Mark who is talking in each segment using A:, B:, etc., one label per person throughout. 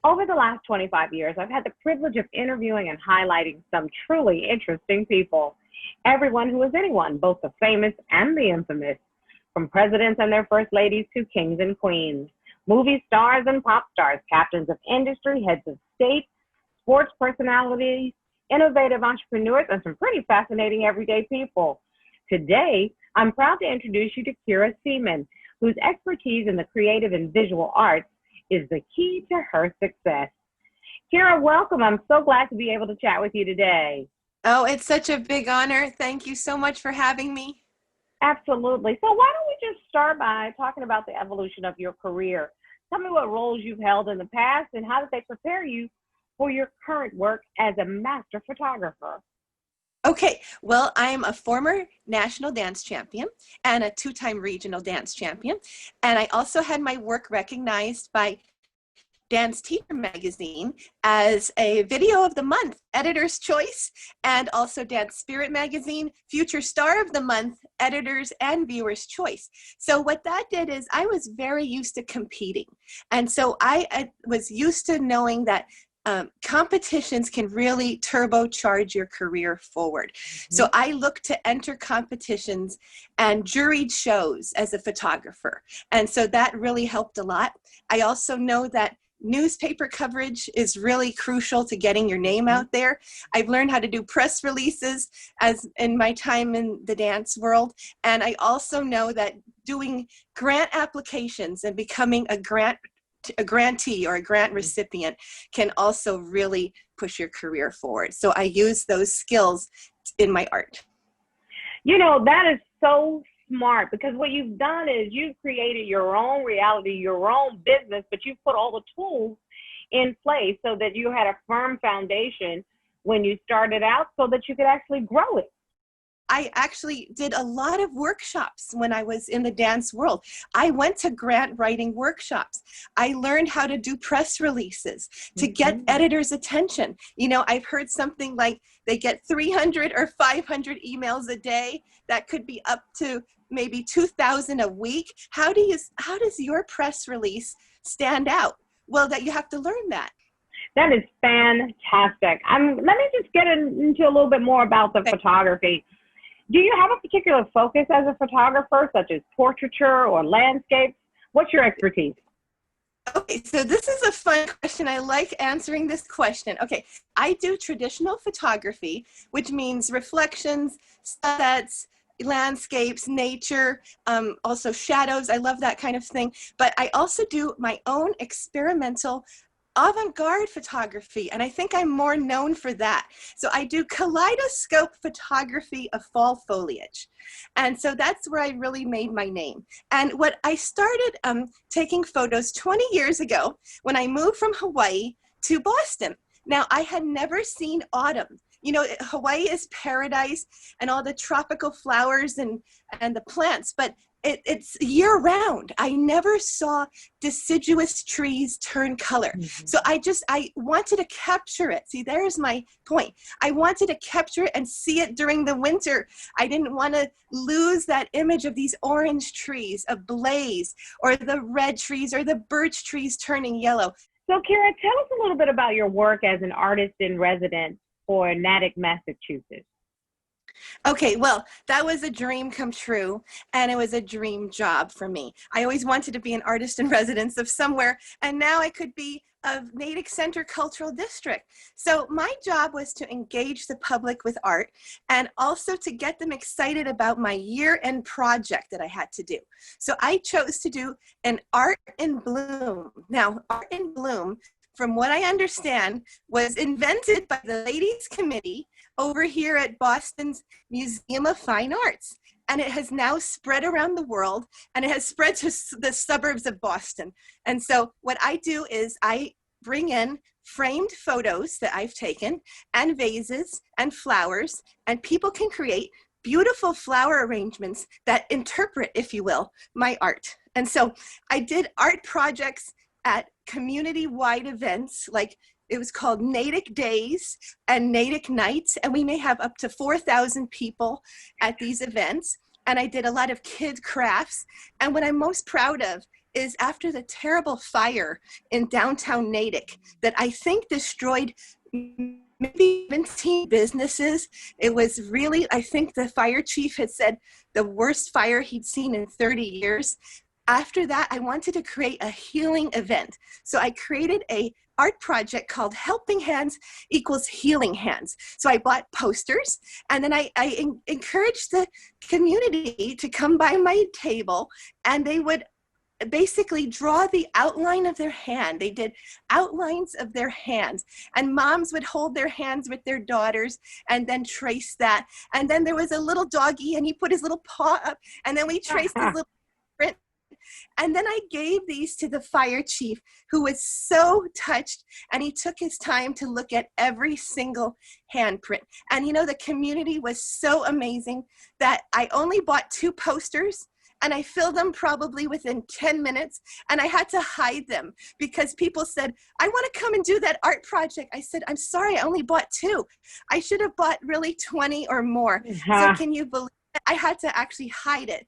A: Over the last 25 years, I've had the privilege of interviewing and highlighting some truly interesting people. Everyone who is anyone, both the famous and the infamous, from presidents and their first ladies to kings and queens, movie stars and pop stars, captains of industry, heads of state, sports personalities, innovative entrepreneurs, and some pretty fascinating everyday people. Today, I'm proud to introduce you to Seamon, whose expertise in the creative and visual arts is the key to her success. Kira, welcome. I'm so glad to be able to chat with you today.
B: Oh, it's such a big honor. Thank you so much for having me.
A: Absolutely. So why don't we just start by talking about the evolution of your career? Tell me what roles you've held in the past and how did they prepare you for your current work as a master photographer?
B: Okay, well, I'm a former national dance champion and a two-time regional dance champion. And I also had my work recognized by Dance Teacher Magazine as a Video of the Month, Editor's Choice, and also Dance Spirit Magazine, Future Star of the Month, Editor's and Viewer's Choice. So what that did is I was very used to competing. And so I was used to knowing that competitions can really turbocharge your career forward. So I look to enter competitions and juried shows as a photographer. And so that really helped a lot. I also know that newspaper coverage is really crucial to getting your name out there. I've learned how to do press releases as in my time in the dance world. And I also know that doing grant applications and becoming a grantee or a grant recipient can also really push your career forward. So I use those skills in my art.
A: You know, that is so smart because what you've done is you've created your own reality, your own business, but you've put all the tools in place so that you had a firm foundation when you started out so that you could actually grow it.
B: I actually did a lot of workshops when I was in the dance world. I went to grant writing workshops. I learned how to do press releases to get editors' attention. You know, I've heard something like they get 300 or 500 emails a day. That could be up to maybe 2,000 a week. How does your press release stand out? Well, that you have to learn that.
A: That is fantastic. Let me just get into a little bit more about the photography. Do you have a particular focus as a photographer, such as portraiture or landscapes? What's your expertise?
B: Okay, so this is a fun question. I like answering this question. Okay, I do traditional photography, which means reflections, sunsets, landscapes, nature, also shadows. I love that kind of thing. But I also do my own experimental avant-garde photography, and I think I'm more known for that. So I do kaleidoscope photography of fall foliage, and so that's where I really made my name. And what I started taking photos 20 years ago when I moved from Hawaii to Boston. Now, I had never seen autumn. You know, Hawaii is paradise and all the tropical flowers and the plants, but it's year round. I never saw deciduous trees turn color. So I wanted to capture it. See, there's my point. I wanted to capture it and see it during the winter. I didn't want to lose that image of these orange trees ablaze or the red trees or the birch trees turning yellow.
A: So Kira, tell us a little bit about your work as an artist in residence for Natick, Massachusetts.
B: Okay, well, that was a dream come true, and it was a dream job for me. I always wanted to be an artist in residence of somewhere, and now I could be of Natick Center Cultural District. So my job was to engage the public with art and also to get them excited about my year-end project that I had to do. So I chose to do an Art in Bloom. Now, Art in Bloom, from what I understand, was invented by the Ladies Committee over here at Boston's Museum of Fine Arts. And it has now spread around the world, and it has spread to the suburbs of Boston. And so what I do is I bring in framed photos that I've taken and vases and flowers, and people can create beautiful flower arrangements that interpret, if you will, my art. And so I did art projects at community-wide events, like it was called Natick Days and Natick Nights, and we may have up to 4,000 people at these events. And I did a lot of kid crafts. And what I'm most proud of is after the terrible fire in downtown Natick that I think destroyed maybe 17 businesses. It was really, I think the fire chief had said the worst fire he'd seen in 30 years. After that, I wanted to create a healing event. So I created a art project called Helping Hands Equals Healing Hands. So I bought posters, and then I encouraged the community to come by my table, and they would basically draw the outline of their hand. They did outlines of their hands, and moms would hold their hands with their daughters and then trace that. And then there was a little doggy, and he put his little paw up, and then we traced his little print. And then I gave these to the fire chief, who was so touched, and he took his time to look at every single handprint. And you know, the community was so amazing that I only bought 2 posters, and I filled them probably within 10 minutes, and I had to hide them because people said, I want to come and do that art project. I said, I'm sorry, I only bought 2. I should have bought really 20 or more. So can you believe it? I had to actually hide it.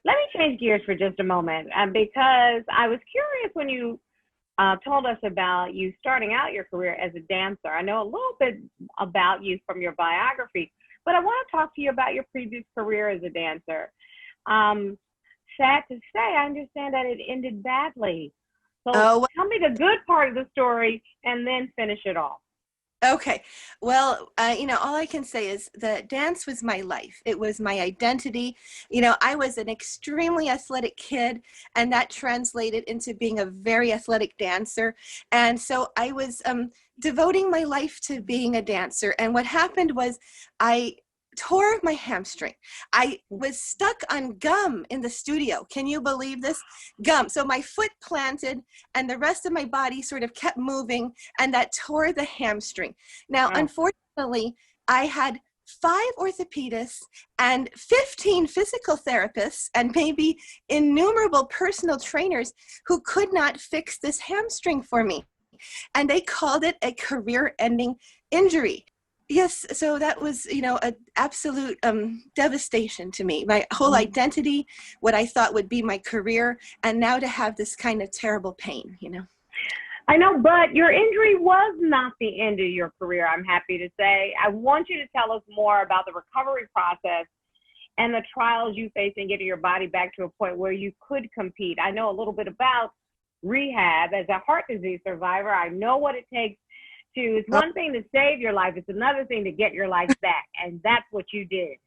A: Let me change gears for just a moment, because I was curious when you told us about you starting out your career as a dancer. I know a little bit about you from your biography, but I want to talk to you about your previous career as a dancer. Sad to say, I understand that it ended badly. So tell me the good part of the story and then finish it off.
B: Okay. Well, you know, all I can say is that dance was my life. It was my identity. You know, I was an extremely athletic kid, and that translated into being a very athletic dancer. And so I was devoting my life to being a dancer. And what happened was I tore my hamstring. I was stuck on gum in the studio. Can you believe this? Gum. So my foot planted and the rest of my body sort of kept moving, and that tore the hamstring. Now, unfortunately, I had 5 orthopedists and 15 physical therapists and maybe innumerable personal trainers who could not fix this hamstring for me. And they called it a career-ending injury. Yes, so that was, you know, an absolute devastation to me. My whole identity, what I thought would be my career, and now to have this kind of terrible pain, you know.
A: I know, but your injury was not the end of your career, I'm happy to say. I want you to tell us more about the recovery process and the trials you faced in getting your body back to a point where you could compete. I know a little bit about rehab. As a heart disease survivor, I know what it takes. It's one thing to save your life. It's another thing to get your life back. And that's what you did.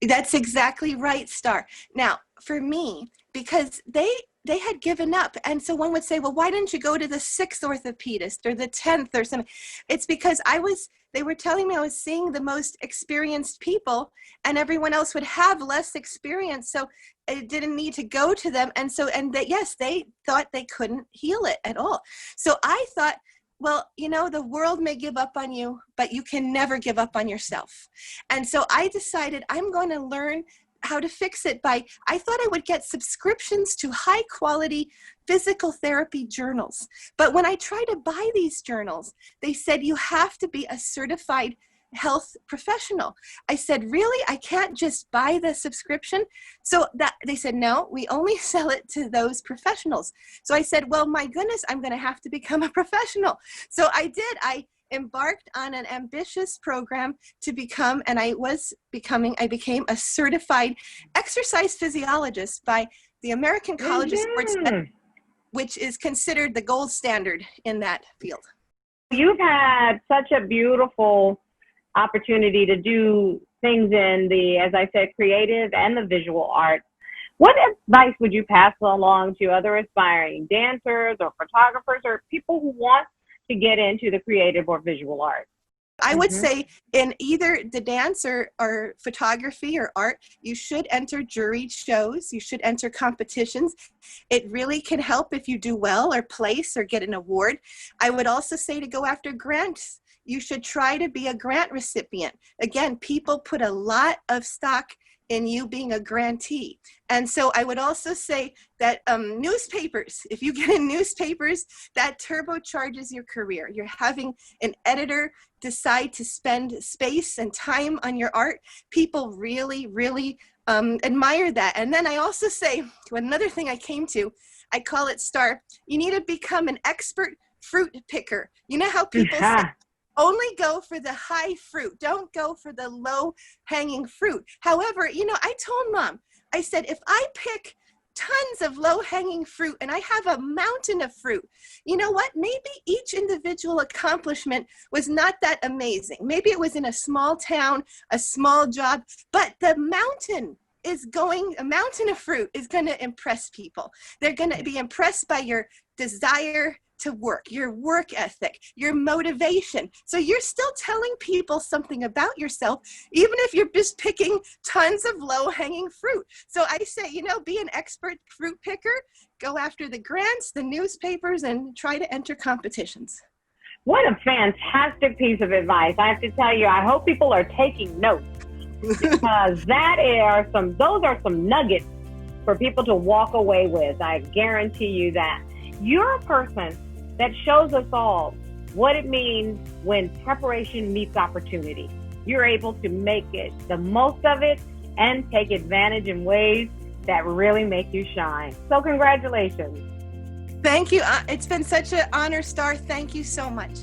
B: That's exactly right, Star. Now, for me, because they had given up. And so one would say, well, why didn't you go to the 6th orthopedist or the 10th or something? It's because they were telling me I was seeing the most experienced people, and everyone else would have less experience. So I didn't need to go to them. And yes, they thought they couldn't heal it at all. So I thought, well, you know, the world may give up on you, but you can never give up on yourself. And so I decided I'm going to learn how to fix it I thought I would get subscriptions to high quality physical therapy journals. But when I tried to buy these journals, they said you have to be a certified health professional. I said, really? I can't just buy the subscription? So they said, no, we only sell it to those professionals. So I said, well, my goodness, I'm going to have to become a professional. So I did. I embarked on an ambitious program to become, and I became a certified exercise physiologist by the American College of Sports Medicine, which is considered the gold standard in that field.
A: You've had such a beautiful opportunity to do things in the, as I said, creative and the visual arts. What advice would you pass along to other aspiring dancers or photographers or people who want to get into the creative or visual arts?
B: I would say in either the dance or photography or art, you should enter juried shows. You should enter competitions. It really can help if you do well or place or get an award. I would also say to go after grants. You should try to be a grant recipient. Again, people put a lot of stock in you being a grantee. And so I would also say that newspapers, if you get in newspapers, that turbocharges your career. You're having an editor decide to spend space and time on your art. People really, really admire that. And then I also say, another thing I came to, I call it STAR, you need to become an expert fruit picker. You know how people say, only go for the high fruit. Don't go for the low hanging fruit. However, you know, I told Mom, I said, if I pick tons of low hanging fruit and I have a mountain of fruit, you know what? Maybe each individual accomplishment was not that amazing. Maybe it was in a small town, a small job, but the mountain a mountain of fruit is going to impress people. They're going to be impressed by your desire to work, your work ethic, your motivation. So you're still telling people something about yourself, even if you're just picking tons of low-hanging fruit. So I say, you know, be an expert fruit picker, go after the grants, the newspapers, and try to enter competitions.
A: What a fantastic piece of advice. I have to tell you, I hope people are taking notes, because those are some nuggets for people to walk away with. I guarantee you that. You're a person that shows us all what it means when preparation meets opportunity. You're able to make it the most of it and take advantage in ways that really make you shine. So congratulations.
B: Thank you. It's been such an honor, Star. Thank you so much.